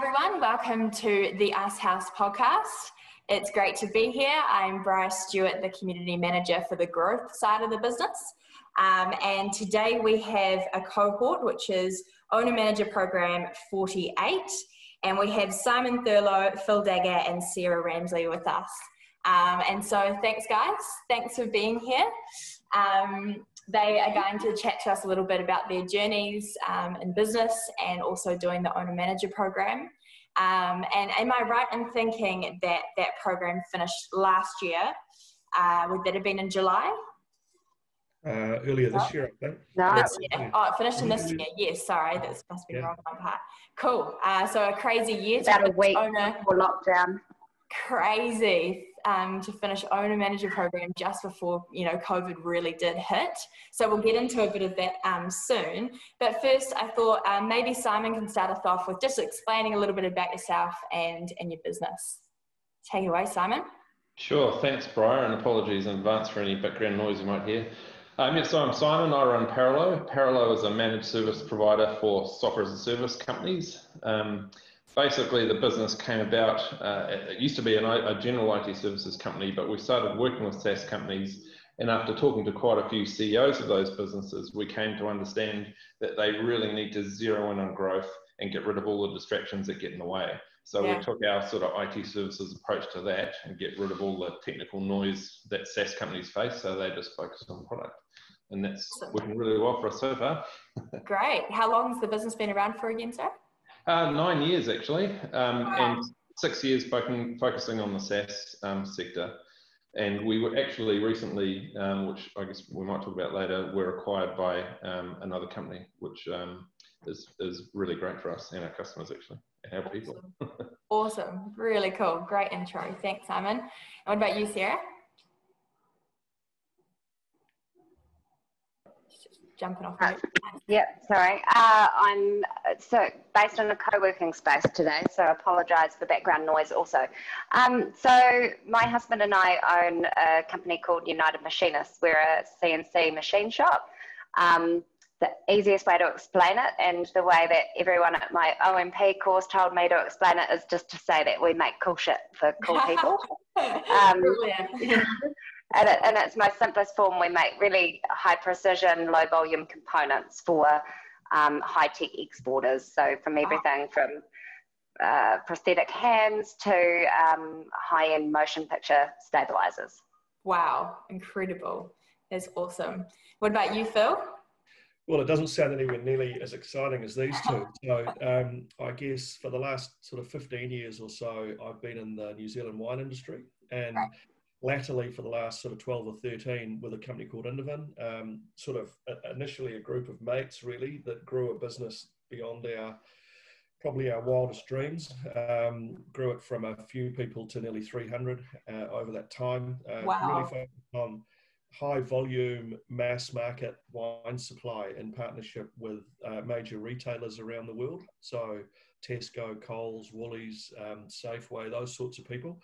everyone, welcome to the Icehouse podcast. It's great to be here. I'm Bryar Stewart, the Community Manager for the growth side of the business. And today we have a cohort, which is Owner Manager Program 48. And we have Symon Thurlow, Phill Dagger and Sarah Ramsay with us. And so thanks guys, thanks for being here. They are going to chat to us a little bit about their journeys in business and also doing the Owner Manager Program. And am I right in thinking that that program finished last year? Would that have been in July? Earlier this year, I think. No. This year. Oh, it finished in this year. Yes, sorry, that must be wrong on my part. Cool. So a crazy year. About a week before lockdown. Crazy to finish Owner Manager Program just before, COVID really did hit. So we'll get into a bit of that soon. But first, I thought maybe Symon can start us off with just explaining a little bit about yourself and your business. Take it away, Symon. Sure. Thanks, Bryar, and apologies in advance for any background noise you might hear. So I'm Symon. I run Parallo. Parallo is a managed service provider for software as a service companies. Basically, the business came about, it used to be a general IT services company, but we started working with SaaS companies, and after talking to quite a few CEOs of those businesses, we came to understand that they really need to zero in on growth and get rid of all the distractions that get in the way. So we took our sort of IT services approach to that and get rid of all the technical noise that SaaS companies face, so they just focus on product. And that's working really well for us so far. Great. How long has the business been around for again, sir? 9 years actually, and 6 years focusing on the SaaS sector. And we were actually recently, which I guess we might talk about later, we're acquired by another company, which is really great for us and our customers actually, and our people. Awesome, really cool, great intro. Thanks, Symon. And what about you, Sarah? Jumping off. Yeah, sorry. I'm based on a co-working space today, so I apologise for background noise also. So my husband and I own a company called United Machinists. We're a CNC machine shop. The easiest way to explain it, and the way that everyone at my OMP course told me to explain it, is just to say that we make cool shit for cool people. In its most simplest form, we make really high precision, low volume components for high-tech exporters. So from everything from prosthetic hands to high-end motion picture stabilizers. Wow, incredible. That's awesome. What about you, Phill? Well, it doesn't sound anywhere nearly as exciting as these two. So I guess for the last sort of 15 years or so, I've been in the New Zealand wine industry, and latterly for the last sort of 12 or 13 with a company called Indevin, sort of initially a group of mates really that grew a business beyond probably our wildest dreams. Grew it from a few people to nearly 300 over that time. Really focused on high volume mass market wine supply in partnership with major retailers around the world. So Tesco, Coles, Woolies, Safeway, those sorts of people.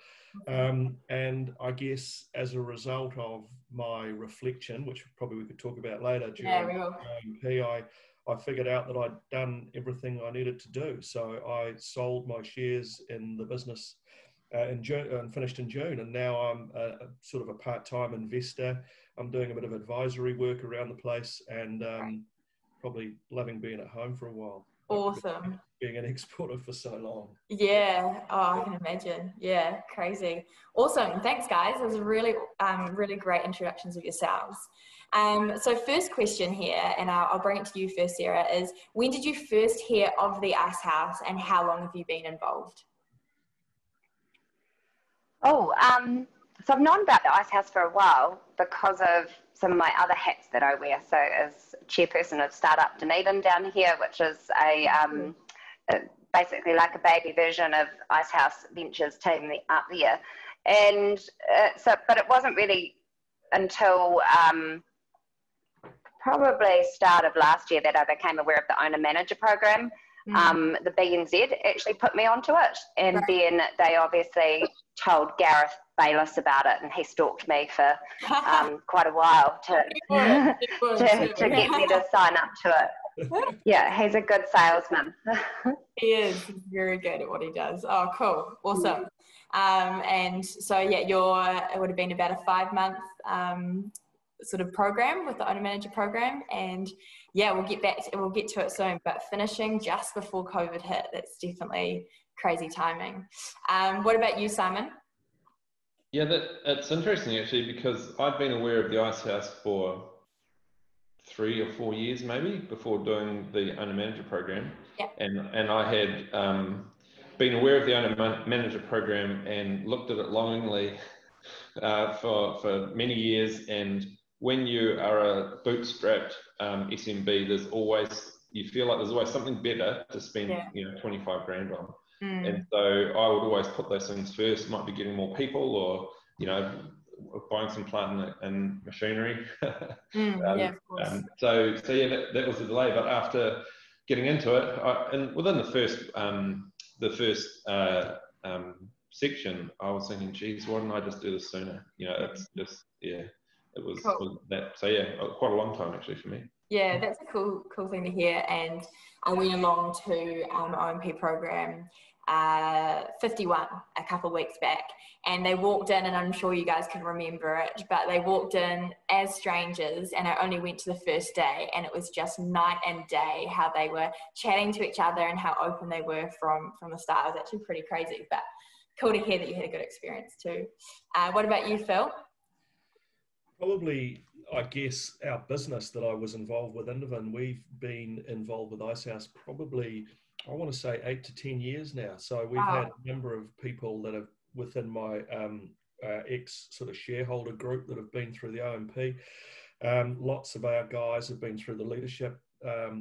And I guess as a result of my reflection, which probably we could talk about later during OMP, I figured out that I'd done everything I needed to do. So I sold my shares in the business in June, and finished in June, and now I'm sort of a part-time investor. I'm doing a bit of advisory work around the place, and probably loving being at home for a while. Awesome. Being an exporter for so long. Yeah, I can imagine. Yeah, crazy. Awesome. Thanks, guys. It was a really, really great introductions of yourselves. So first question here, and I'll bring it to you first, Sarah, is when did you first hear of the Icehouse, and how long have you been involved? So I've known about the Icehouse for a while because of some of my other hats that I wear. So as chairperson of Startup Dunedin down here, which is basically like a baby version of Icehouse Ventures team up there. And but it wasn't really until probably start of last year that I became aware of the Owner Manager Program. The BNZ actually put me onto it, and then they obviously told Gareth Bayliss about it, and he stalked me for quite a while to get me to sign up to it. Yeah, he's a good salesman. He is. He's very good at what he does. Oh, cool. Awesome. And so, yeah, it would have been about a 5-month sort of program with the owner manager program. And yeah, we'll get to it soon, but finishing just before COVID hit, that's definitely crazy timing. What about you, Symon? Yeah, it's interesting actually, because I've been aware of the Icehouse for 3 or 4 years maybe before doing the owner manager program. Yeah. And I had been aware of the owner manager program and looked at it longingly for many years. And when you are a bootstrapped SMB, you feel like there's always something better to spend 25 grand on. And so I would always put those things first. Might be getting more people, or buying some plant and machinery. Yeah, of course. So yeah, that was the delay. But after getting into it, and within the first section, I was thinking, geez, why didn't I just do this sooner? It's just, it was, cool. was that. So yeah, quite a long time actually for me. Yeah, that's a cool thing to hear. And I went along to OMP program 51 a couple of weeks back, and they walked in, and I'm sure you guys can remember it, but they walked in as strangers, and I only went to the first day, and it was just night and day how they were chatting to each other and how open they were from the start. It was actually pretty crazy, but cool to hear that you had a good experience too. What about you, Phill? Probably, I guess, our business that I was involved with, Indevin, we've been involved with Icehouse probably, I want to say 8 to 10 years now. So we've had a number of people that have within my ex sort of shareholder group that have been through the OMP. Lots of our guys have been through the leadership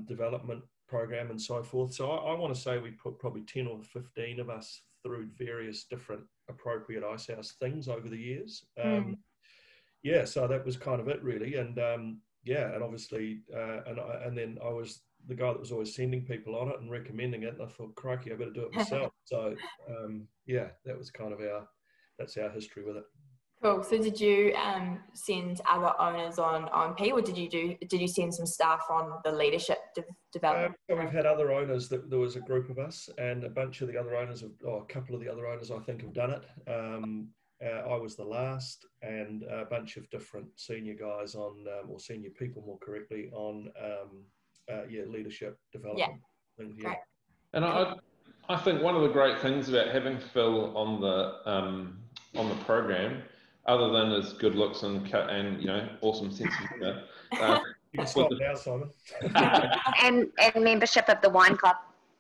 development program and so forth. So I want to say we put probably 10 or 15 of us through various different appropriate Icehouse things over the years. Yeah, so that was kind of it really. And and obviously, and then I was the guy that was always sending people on it and recommending it. And I thought, crikey, I better do it myself. So that was kind of that's our history with it. Cool. So did you send other owners on OMP, or did you send some staff on the leadership development? So we've had other owners. There was a group of us, and a bunch of the other owners, a couple of the other owners, I think, have done it. I was the last, and a bunch of different senior guys on, or senior people more correctly, on leadership development. Yeah. Great. And I think one of the great things about having Phill on the program, other than his good looks and awesome sense of humour, you can stop now, Symon. and membership of the wine club.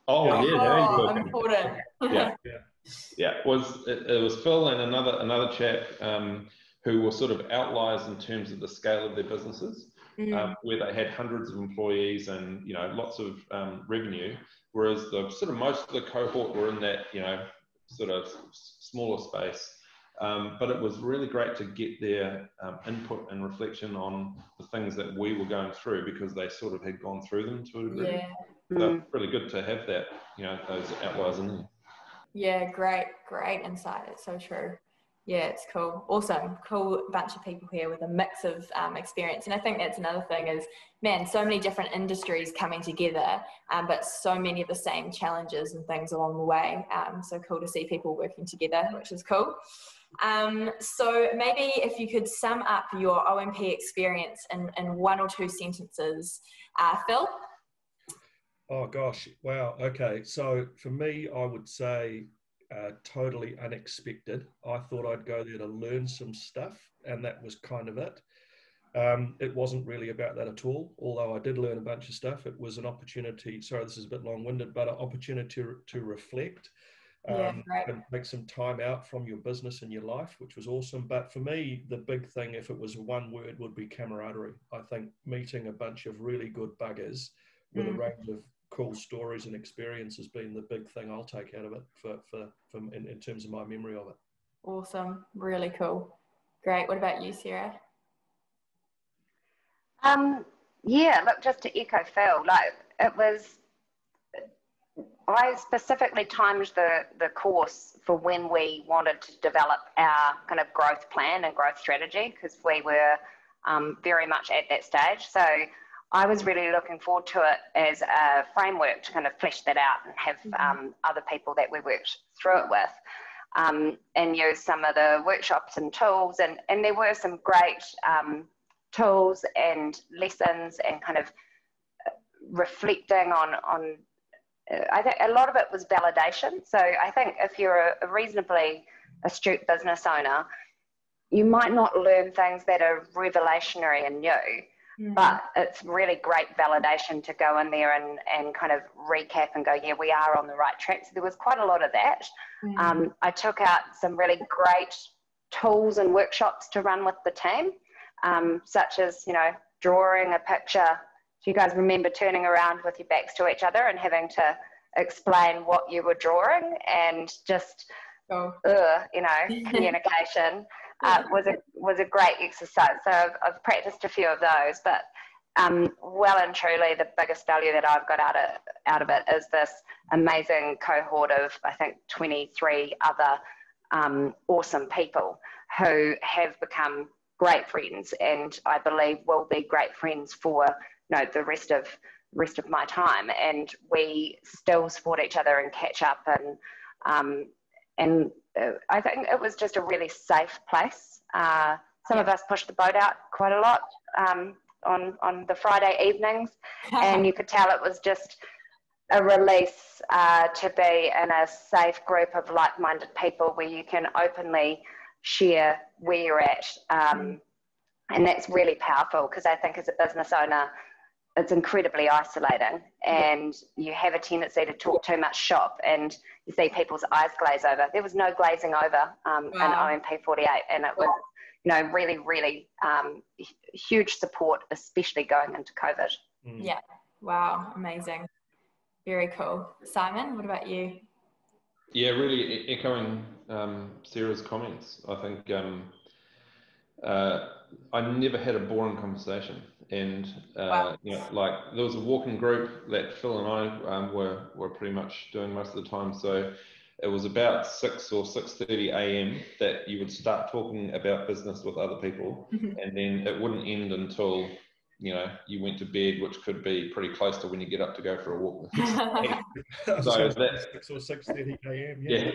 Important. Yeah, it was Phill and another chap who were sort of outliers in terms of the scale of their businesses, where they had hundreds of employees and lots of revenue, whereas the sort of most of the cohort were in that sort of smaller space. But it was really great to get their input and reflection on the things that we were going through, because they sort of had gone through them to a degree. Yeah. So it's really good to have that, those outliers in there. Yeah, great insight. It's so true. Yeah, it's cool. Awesome. Cool bunch of people here with a mix of experience. And I think that's another thing is, man, so many different industries coming together, but so many of the same challenges and things along the way. So cool to see people working together, which is cool. So maybe if you could sum up your OMP experience in 1 or 2 sentences. Phill? Oh gosh, wow. Okay, so for me, I would say totally unexpected. I thought I'd go there to learn some stuff, and that was kind of it. It wasn't really about that at all, although I did learn a bunch of stuff. It was an opportunity, sorry, this is a bit long-winded, but an opportunity to reflect and take some time out from your business and your life, which was awesome. But for me, the big thing, if it was one word, would be camaraderie. I think meeting a bunch of really good buggers with a range of cool stories and experiences being the big thing I'll take out of it in terms of my memory of it. Awesome. Really cool. Great. What about you, Sarah? Look, just to echo Phill, I specifically timed the course for when we wanted to develop our kind of growth plan and growth strategy, because we were very much at that stage. So I was really looking forward to it as a framework to kind of flesh that out and have other people that we worked through it with and use some of the workshops and tools. And there were some great tools and lessons and kind of reflecting on I think a lot of it was validation. So I think if you're a reasonably astute business owner, you might not learn things that are revelationary and new, but it's really great validation to go in there and kind of recap and go, yeah, we are on the right track. So there was quite a lot of that. I took out some really great tools and workshops to run with the team, such as, you know, drawing a picture. Do you guys remember turning around with your backs to each other and having to explain what you were drawing and just, you know, communication was a great exercise. So I've practiced a few of those, but well and truly the biggest value that I've got out of it is this amazing cohort of, I think, 23 other awesome people who have become great friends, and I believe will be great friends for, you know, the rest of my time. And we still support each other and catch up, and I think it was just a really safe place. Some of us pushed the boat out quite a lot on the Friday evenings, and you could tell it was just a release to be in a safe group of like-minded people where you can openly share where you're at. And that's really powerful, because I think as a business owner, it's incredibly isolating, and you have a tendency to talk too much shop and you see people's eyes glaze over. There was no glazing over in OMP48, and it was, you know, really, really huge support, especially going into COVID. Yeah. Wow. Amazing. Very cool. Symon, what about you? Yeah, really echoing Sarah's comments. I think I never had a boring conversation, and you know, like there was a walking group that Phill and I were pretty much doing most of the time. So it was about 6 or 6:30 a.m. that you would start talking about business with other people, and then it wouldn't end until, you know, you went to bed, which could be pretty close to when you get up to go for a walk. So that's 6 or 6:30 a.m. Yeah.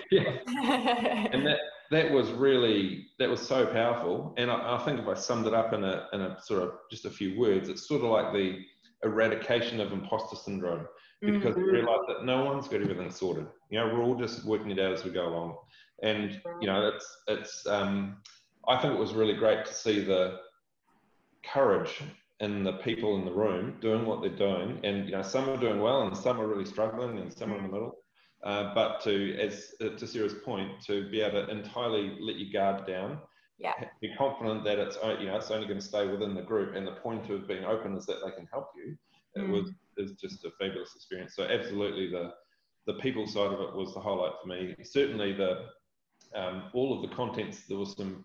And that was so powerful. And I think if I summed it up in a sort of just a few words, it's sort of like the eradication of imposter syndrome, because we realised that no one's got everything sorted. You know, we're all just working it out as we go along. And you know, it's I think it was really great to see the courage in the people in the room doing what they're doing, and you know, some are doing well and some are really struggling and some are in the middle, but to Sarah's point, to be able to entirely let your guard down, be confident that it's, you know, it's only going to stay within the group, and the point of being open is that they can help you. Is just a fabulous experience. So absolutely the people side of it was the highlight for me. Certainly the all of the contents, there was some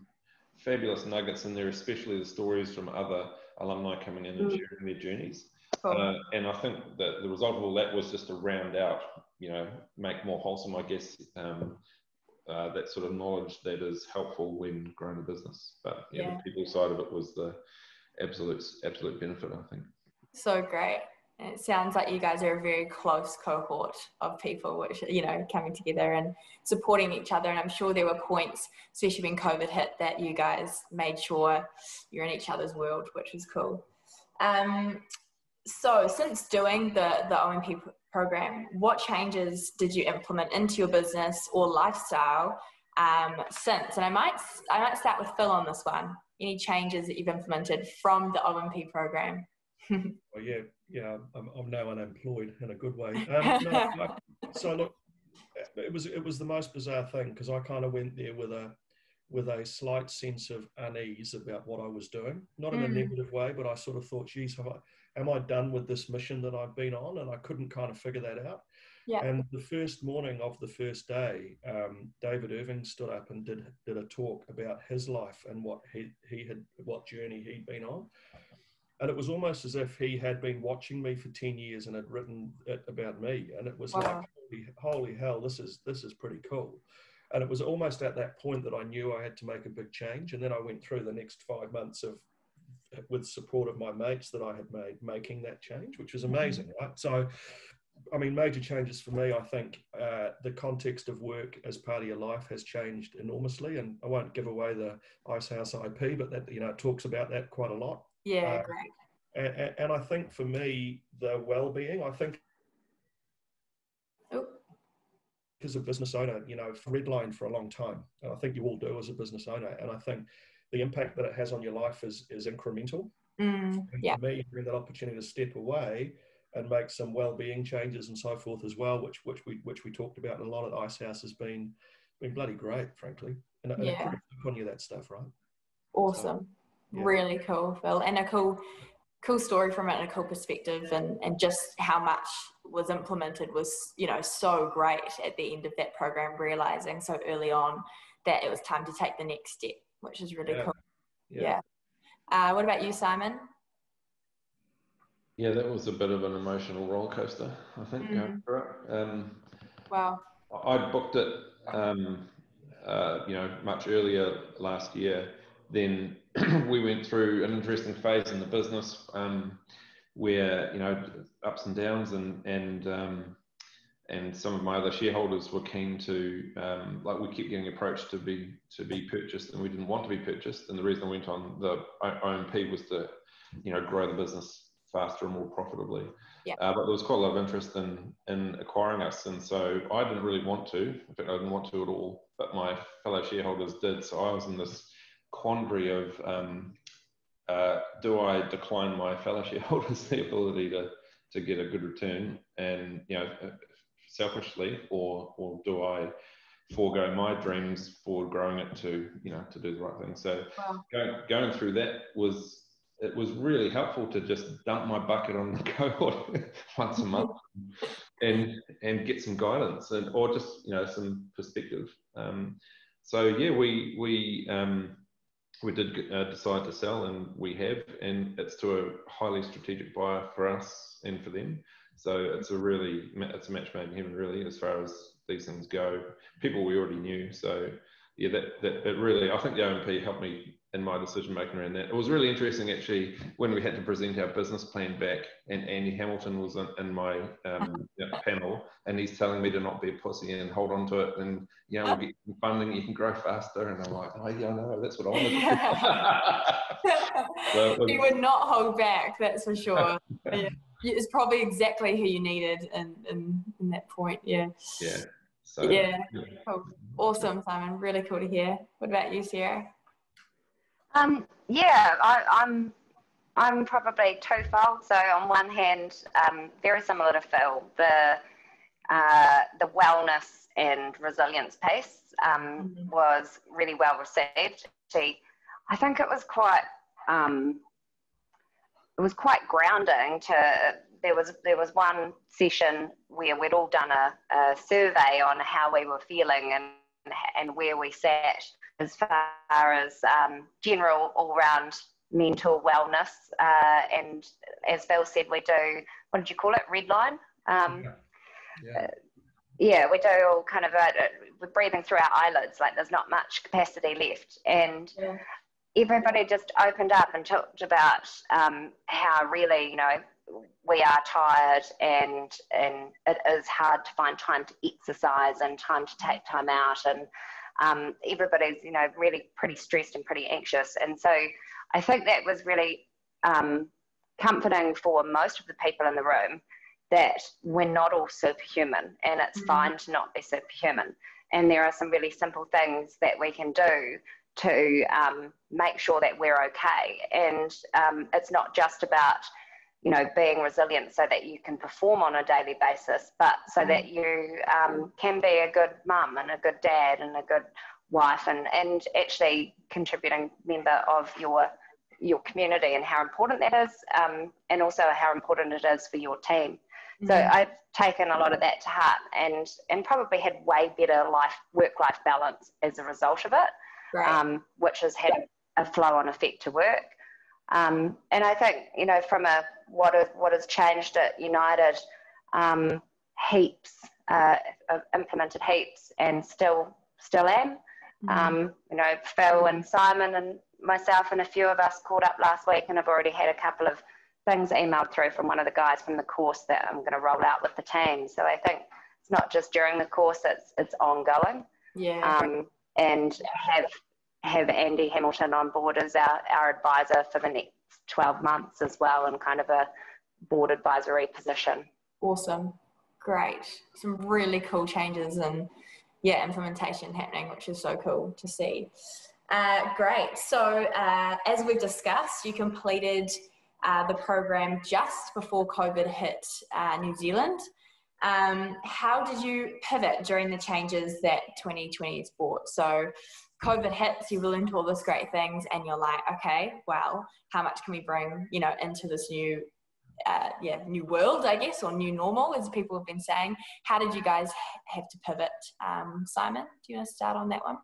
fabulous nuggets in there, especially the stories from other alumni coming in and sharing their journeys. And I think that the result of all that was just to round out, you know, make more wholesome, I guess, that sort of knowledge that is helpful when growing a business. But yeah, the people side of it was the absolute benefit, I think. So great. It sounds like you guys are a very close cohort of people, which, you know, coming together and supporting each other. And I'm sure there were points, especially when COVID hit, that you guys made sure you're in each other's world, which was cool. So since doing the OMP program, what changes did you implement into your business or lifestyle since? And I might start with Phill on this one. Any changes that you've implemented from the OMP program? Well, yeah, I'm now unemployed in a good way. So look, it was the most bizarre thing, because I kind of went there with a slight sense of unease about what I was doing, not in a negative way, but I sort of thought, geez, am I done with this mission that I've been on? And I couldn't kind of figure that out. And the first morning of the first day, David Irving stood up and did a talk about his life and what what journey he'd been on. And it was almost as if he had been watching me for 10 years and had written it about me. And it was like, holy hell, this is pretty cool. And it was almost at that point that I knew I had to make a big change. And then I went through the next 5 months of with support of my mates that I had made making that change, which was amazing, right? So, I mean, major changes for me, I think the context of work as part of your life has changed enormously, and I won't give away the Icehouse IP, but that, it talks about that quite a lot. Yeah, great. And I think for me, the well-being, I think as a business owner, redlined for a long time, and I think you all do as a business owner, and I think the impact that it has on your life is incremental. And for me, having that opportunity to step away and make some well-being changes and so forth as well, which we talked about in a lot at Icehouse, has been bloody great, frankly. And it creeps up on you, that stuff, right? Awesome. So, really cool, Phill, and a cool story from it, and a cool perspective, and just how much was implemented was, so great at the end of that program, realizing so early on that it was time to take the next step, which is really cool. What about you, Symon? Yeah, that was a bit of an emotional roller coaster, I think, going through it. Wow. I'd booked it, much earlier last year. Then we went through an interesting phase in the business where, ups and downs, and some of my other shareholders were keen to, we kept getting approached to be purchased, and we didn't want to be purchased. And the reason I went on the OMP was to, grow the business faster and more profitably. But there was quite a lot of interest in acquiring us, and so I didn't really want to. In fact, I didn't want to at all, but my fellow shareholders did. So I was in this quandary of, do I decline my fellow shareholders the ability to get a good return, and selfishly, or do I forego my dreams for growing it to do the right thing? So going through that was really helpful to just dump my bucket on the cohort once a month and get some guidance or just some perspective. We did decide to sell, and we have, and it's to a highly strategic buyer for us and for them. So it's a match made in heaven, really, as far as these things go. People we already knew. So yeah, that it really, I think the OMP helped me in my decision making around that. It was really interesting, actually, when we had to present our business plan back, and Andy Hamilton was in my panel, and he's telling me to not be a pussy and hold on to it, and we'll get some funding, you can grow faster. And I'm like, oh yeah, I know, that's what I wanted to do. He would not hold back, that's for sure. It's probably exactly who you needed in that point. So, cool. Awesome, Symon, really cool to hear. What about you, Sarah? I'm probably twofold. So on one hand, very similar to Phill, the wellness and resilience piece was really well received. I think it was quite grounding. There was one session where we'd all done a survey on how we were feeling and where we sat as far as general all-round mental wellness. And as Phill said, we do, what did you call it, redline? We do all kind of, we're breathing through our eyelids, like there's not much capacity left. And everybody just opened up and talked about how really, we are tired, and it is hard to find time to exercise and time to take time out, and everybody's really pretty stressed and pretty anxious. And so I think that was really comforting for most of the people in the room, that we're not all superhuman, and it's fine to not be superhuman, and there are some really simple things that we can do to make sure that we're okay. And it's not just about being resilient so that you can perform on a daily basis, but so that you can be a good mum and a good dad and a good wife, and actually contributing member of your community, and how important that is, and also how important it is for your team. So I've taken a lot of that to heart, and probably had way better work-life balance as a result of it, which has had a flow-on effect to work. And I think, from what has changed at United, heaps, I've implemented heaps, and still am. Phill and Symon and myself and a few of us caught up last week, and I've already had a couple of things emailed through from one of the guys from the course that I'm going to roll out with the team. So I think it's not just during the course, it's ongoing. Yeah. And have Andy Hamilton on board as our advisor for the next 12 months as well, in kind of a board advisory position. Awesome. Great. Some really cool changes and implementation happening, which is so cool to see. Great. So as we've discussed, you completed the program just before COVID hit New Zealand. How did you pivot during the changes that 2020 has brought? So COVID hits, you learned all these great things, and you're like, okay, well, how much can we bring, into this new world, I guess, or new normal, as people have been saying. How did you guys have to pivot? Symon, do you want to start on that one?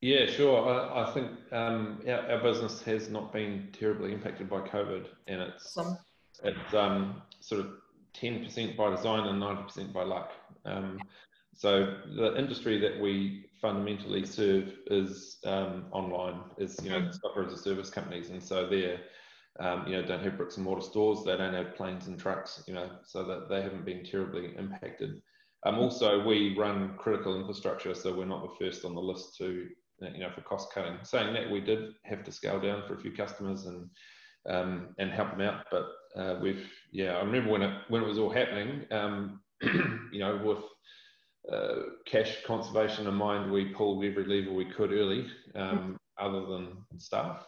Yeah, sure. I think our business has not been terribly impacted by COVID, and it's sort of 10% by design and 90% by luck. So the industry that we fundamentally serve is online, is software as a service companies, and so they're don't have bricks and mortar stores, they don't have planes and trucks, so that they haven't been terribly impacted. Also, we run critical infrastructure, so we're not the first on the list to for cost cutting. Saying that, we did have to scale down for a few customers and help them out, but I remember when it was all happening, with cash conservation in mind, we pulled every lever we could early, other than staff,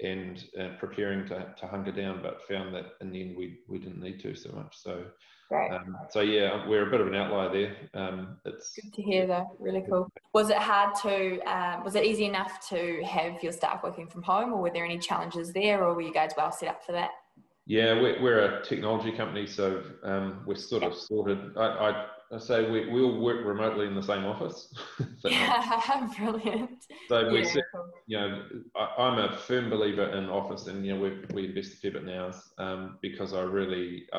and preparing to hunker down, but found that in the end we didn't need to so much. So we're a bit of an outlier there. It's good to hear though. Really cool. Was it hard to was it easy enough to have your staff working from home, or were there any challenges there, or were you guys well set up for that? Yeah, we're a technology company, so we're sort of sorted. I say we all work remotely in the same office. Brilliant. So I'm a firm believer in office, and we invest a fair bit now, because I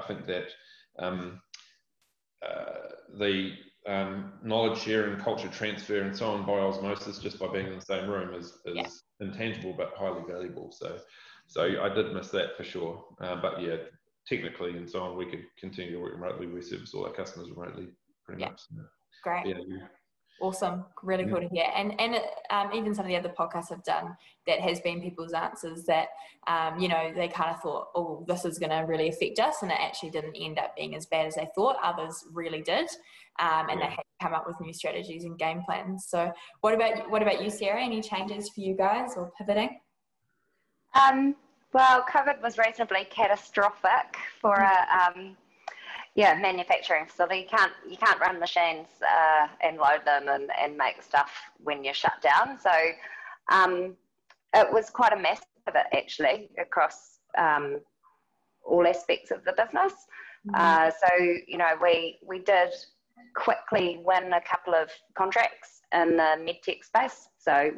think that the knowledge sharing, culture transfer, and so on by osmosis, just by being in the same room, is intangible but highly valuable. So I did miss that for sure. But technically and so on, we could continue to work remotely. We service all our customers remotely pretty much. Great. Awesome. Really cool to hear. And even some of the other podcasts I've done, that has been people's answers that, they kind of thought, oh, this is going to really affect us. And it actually didn't end up being as bad as they thought. Others really did. And they had to come up with new strategies and game plans. So what about you, Sarah? Any changes for you guys or pivoting? Well, COVID was reasonably catastrophic for a manufacturing facility. You can't run machines and load them and make stuff when you're shut down. So it was quite a massive pivot actually across all aspects of the business. We did quickly win a couple of contracts in the medtech space. So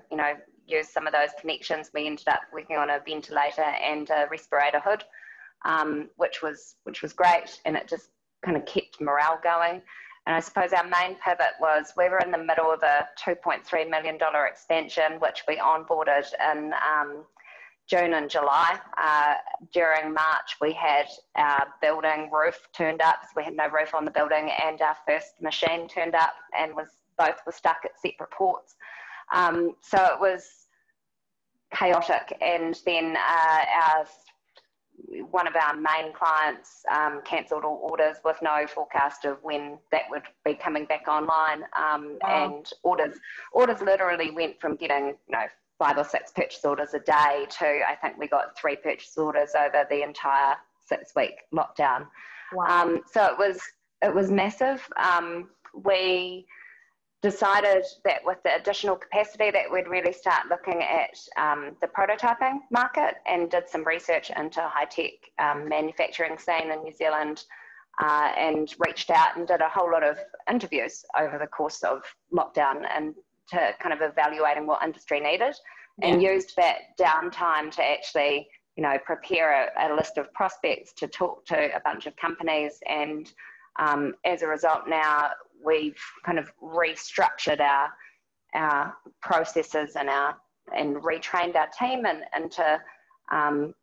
use some of those connections. We ended up working on a ventilator and a respirator hood, which was great, and it just kind of kept morale going. And I suppose our main pivot was we were in the middle of a $2.3 million expansion, which we onboarded in June and July. During March, we had our building roof turned up, so we had no roof on the building, and our first machine turned up, and both were stuck at separate ports. So it was chaotic, and then one of our main clients cancelled all orders with no forecast of when that would be coming back online. And orders literally went from getting 5 or 6 purchase orders a day to, I think we got 3 purchase orders over the entire 6-week lockdown. Wow. So it was massive. We decided that with the additional capacity that we'd really start looking at the prototyping market, and did some research into high-tech manufacturing scene in New Zealand, and reached out and did a whole lot of interviews over the course of lockdown, and to kind of evaluating what industry needed, and used that downtime to actually prepare a list of prospects to talk to a bunch of companies. And as a result, now we've kind of restructured our processes and our and retrained our team into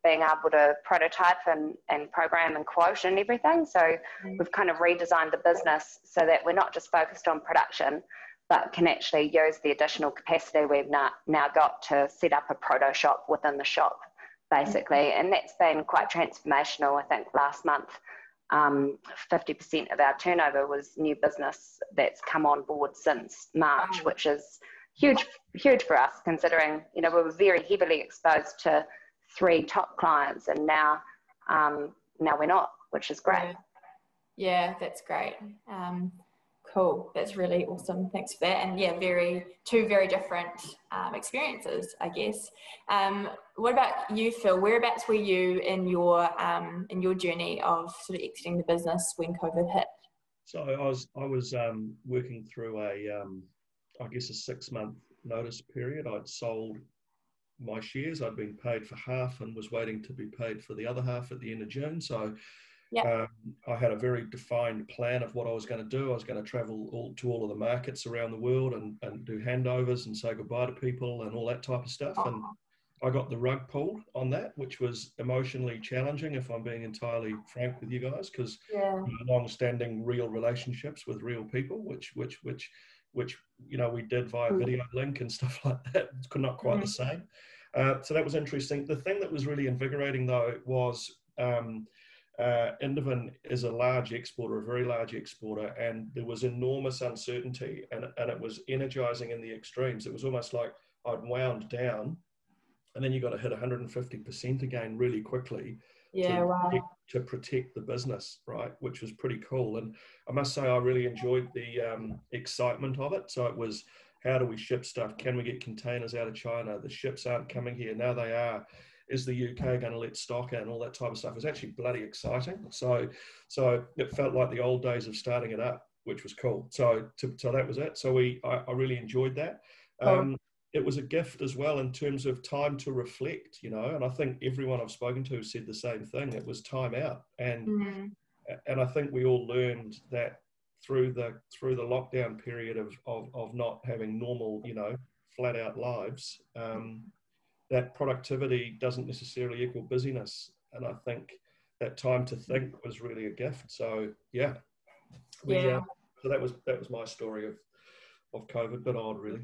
being able to prototype and program and quote and everything. So we've kind of redesigned the business so that we're not just focused on production, but can actually use the additional capacity we've now got to set up a proto shop within the shop, basically. And that's been quite transformational. I think last month, 50% of our turnover was new business that's come on board since March, which is huge for us, considering, you know, we were very heavily exposed to 3 top clients, and now we're not, which is great. Yeah, that's great. Cool. That's really awesome. Thanks for that. And yeah, two very different experiences, I guess. What about you, Phill? Whereabouts were you in your journey of sort of exiting the business when COVID hit? So I was working through a 6-month notice period. I'd sold my shares. I'd been paid for half and was waiting to be paid for the other half at the end of June. So I had a very defined plan of what I was going to do. I was going to travel to all of the markets around the world and do handovers and say goodbye to people and all that type of stuff. And I got the rug pulled on that, which was emotionally challenging, if I'm being entirely frank with you guys, because long-standing real relationships with real people, which you know we did via video link and stuff like that. It's not quite the same. So that was interesting. The thing that was really invigorating though was Indevin is a large exporter, a very large exporter, and there was enormous uncertainty, and it was energizing in the extremes. It was almost like I'd wound down, and then you got to hit 150% again really quickly to protect the business, right? Which was pretty cool. And I must say, I really enjoyed the excitement of it. So it was, how do we ship stuff? Can we get containers out of China? The ships aren't coming here. Now they are. Is the UK going to let stock in? All that type of stuff. It was actually bloody exciting. So it felt like the old days of starting it up, which was cool. So that was it. So I really enjoyed that. It was a gift as well in terms of time to reflect, you know, and I think everyone I've spoken to said the same thing. It was time out. And I think we all learned that through the lockdown period of not having normal, you know, flat out lives, that productivity doesn't necessarily equal busyness. And I think that time to think was really a gift. So so that was my story of COVID, but odd really.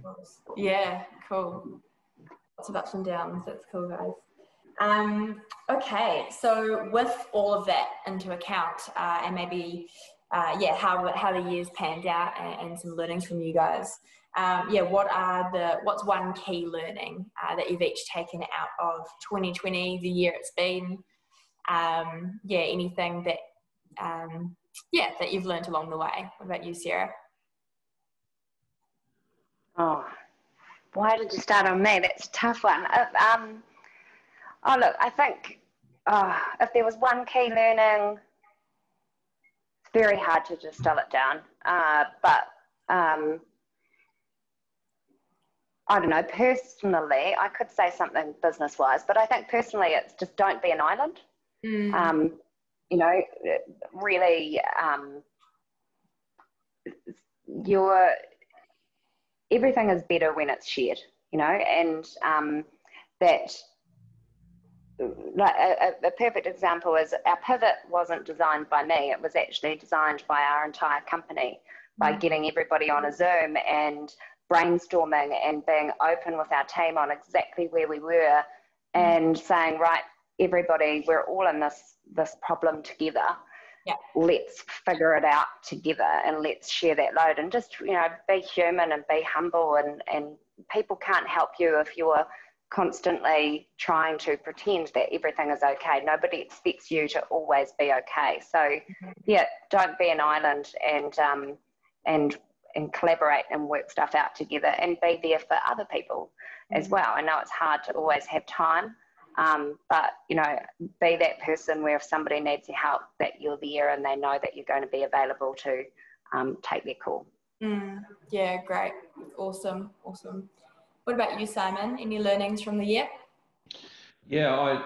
Yeah, cool. Lots of ups and downs. That's cool, guys. Okay, so with all of that into account, and maybe how the years panned out and some learnings from you guys. What's one key learning that you've each taken out of 2020, the year it's been? Anything that that you've learned along the way. What about you, Sarah? Oh, why did you start on me? That's a tough one. Look, I think if there was one key learning, it's very hard to distill it down. But I don't know, personally, I could say something business-wise, but I think personally it's just don't be an island. You know, really, everything is better when it's shared, you know, and that, like a perfect example is our pivot wasn't designed by me, it was actually designed by our entire company, by getting everybody on a Zoom and brainstorming and being open with our team on exactly where we were and saying, right, everybody, we're all in this problem together. Yeah. Let's figure it out together and let's share that load and just, you know, be human and be humble, and people can't help you if you're constantly trying to pretend that everything is okay. Nobody expects you to always be okay. So don't be an island, and collaborate and work stuff out together and be there for other people as well. I know it's hard to always have time. But, you know, be that person where if somebody needs your help, that you're there and they know that you're going to be available to take their call. Yeah, great. Awesome. What about you, Symon? Any learnings from the year? Yeah,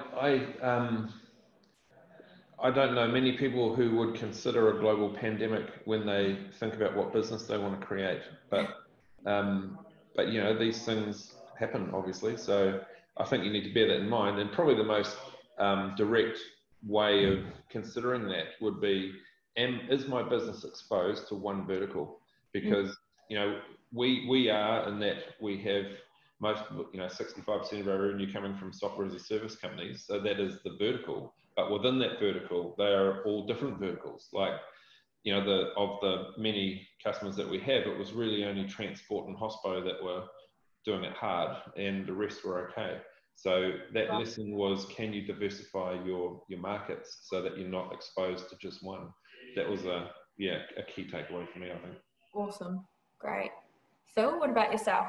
I don't know many people who would consider a global pandemic when they think about what business they want to create. But you know, these things happen, obviously. So I think you need to bear that in mind. And probably the most direct way of considering that would be, is my business exposed to one vertical? Because, you know, we are in that we have most, you know, 65% of our revenue coming from software as a service companies. So that is the vertical. But within that vertical, they are all different verticals. Like, you know, of the many customers that we have, it was really only transport and hospo that were doing it hard, and the rest were okay. So that lesson was, can you diversify your markets so that you're not exposed to just one? That was a key takeaway for me, I think. Awesome, great. Phil, what about yourself?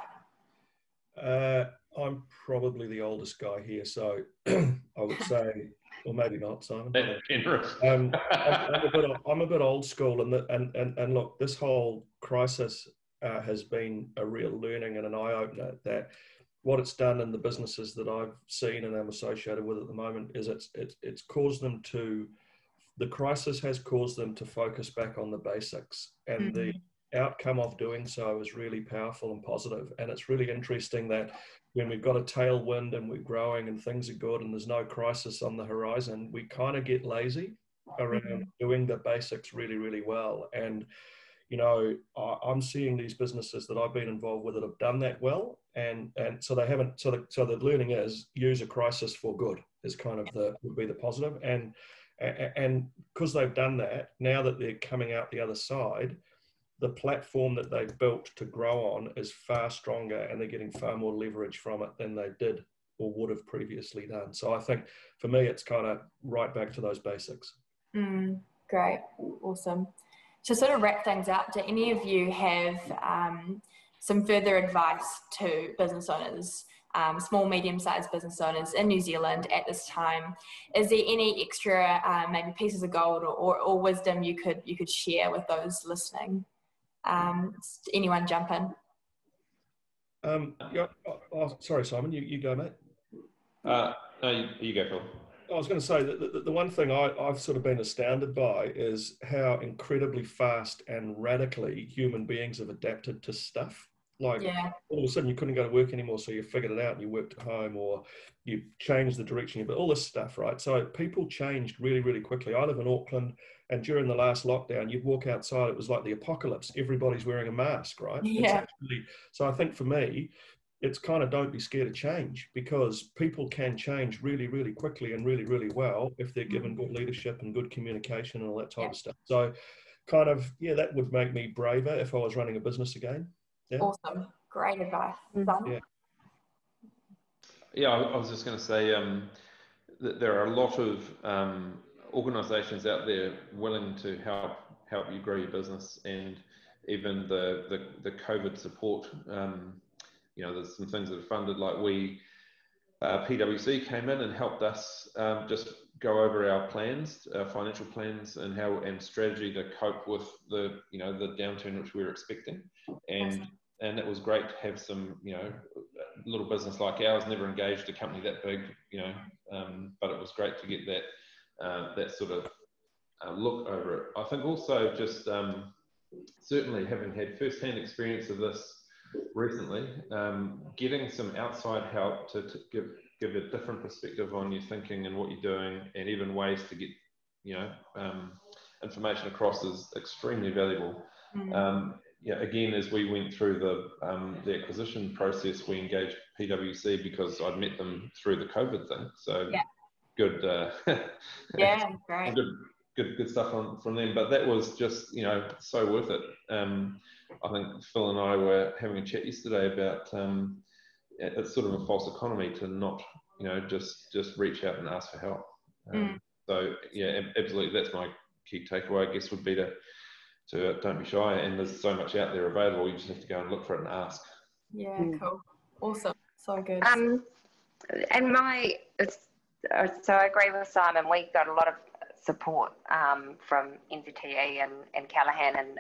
I'm probably the oldest guy here, so I would say, or maybe not, Simon. That's generous. I'm a bit old school, and look, this whole crisis has been a real learning and an eye opener. That what it's done in the businesses that I've seen and am associated with at the moment is it's caused them to. The crisis has caused them to focus back on the basics, and the outcome of doing so is really powerful and positive. And it's really interesting that when we've got a tailwind and we're growing and things are good and there's no crisis on the horizon, we kind of get lazy around doing the basics really, really well. And, you know, I'm seeing these businesses that I've been involved with that have done that well. And so they haven't, so the learning is use a crisis for good is kind of would be the positive. And because they've done that, now that they're coming out the other side, the platform that they've built to grow on is far stronger, and they're getting far more leverage from it than they did or would have previously done. So I think for me, it's kind of right back to those basics. Great, awesome. To sort of wrap things up, do any of you have some further advice to business owners, small, medium-sized business owners in New Zealand at this time? Is there any extra maybe pieces of gold or wisdom you could share with those listening? Anyone jump in? Sorry, Simon, you go, mate. No, you go, Phil. I was going to say that the one thing I've sort of been astounded by is how incredibly fast and radically human beings have adapted to stuff. Like all of a sudden you couldn't go to work anymore, so you figured it out and you worked at home, or you changed the direction, but all this stuff, right? So people changed really, really quickly. I live in Auckland, and during the last lockdown, you'd walk outside, it was like the apocalypse. Everybody's wearing a mask, right? Yeah. So I think for me, it's kind of don't be scared of change, because people can change really, really quickly and really, really well if they're given good leadership and good communication and all that type of stuff. So kind of, that would make me braver if I was running a business again. Yeah. Awesome. Great advice. Yeah, I was just going to say that there are a lot of organisations out there willing to help you grow your business, and even the COVID support. You know, there's some things that are funded, like PwC came in and helped us just go over our plans, our financial plans, and strategy to cope with the downturn which we were expecting, and it was great to have some, little business like ours never engaged a company that big, but it was great to get that sort of look over it. I think also just certainly having had first-hand experience of this recently, getting some outside help to give a different perspective on your thinking and what you're doing, and even ways to get information across is extremely valuable. Again, as we went through the acquisition process, we engaged PwC because I'd met them through the COVID thing. So good, great. Good stuff from them. But that was just so worth it. I think Phil and I were having a chat yesterday about it's sort of a false economy to not just reach out and ask for help. So yeah, absolutely, that's my key takeaway, I guess, would be to don't be shy, and there's so much out there available. You just have to go and look for it and ask. Yeah, cool, awesome, so good. And so I agree with Simon. We got a lot of support from NZTE and Callaghan and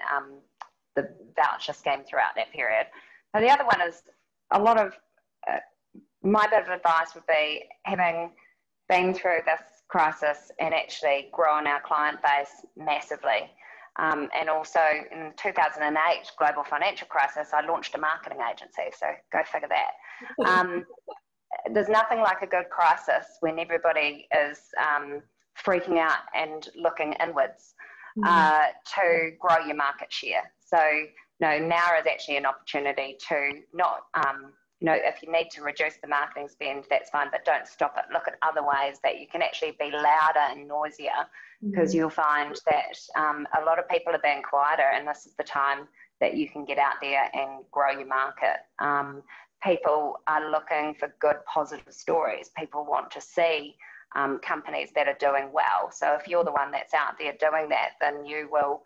the voucher scheme throughout that period. Now, the other one is a lot of my bit of advice would be, having been through this crisis and actually grown our client base massively, And also in 2008 global financial crisis, I launched a marketing agency. So go figure that. There's nothing like a good crisis when everybody is freaking out and looking inwards to grow your market share. So now is actually an opportunity to not, if you need to reduce the marketing spend, that's fine, but don't stop it. Look at other ways that you can actually be louder and noisier, because you'll find that a lot of people are being quieter, and this is the time that you can get out there and grow your market. People are looking for good, positive stories. People want to see companies that are doing well. So if you're the one that's out there doing that, then you will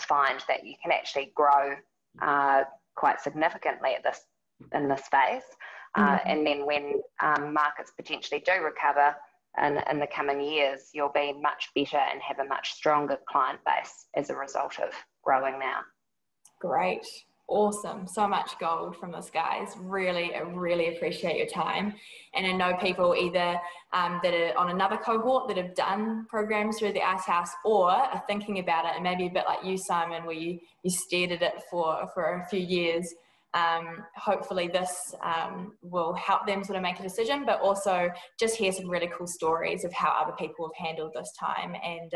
find that you can actually grow quite significantly in this space. And then when markets potentially do recover in the coming years, you'll be much better and have a much stronger client base as a result of growing now. Great. Awesome. So much gold from this, guys. Really appreciate your time. And I know people either that are on another cohort that have done programs through the Icehouse or are thinking about it, and maybe a bit like you, Symon, where you stared at it for a few years. Hopefully this will help them sort of make a decision, but also just hear some really cool stories of how other people have handled this time. And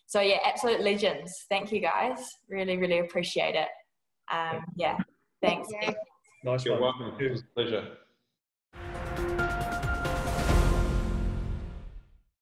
so yeah, absolute legends. Thank you, guys. Really appreciate it. Yeah, thanks. Yeah. Nice You're one. welcome. It was a pleasure.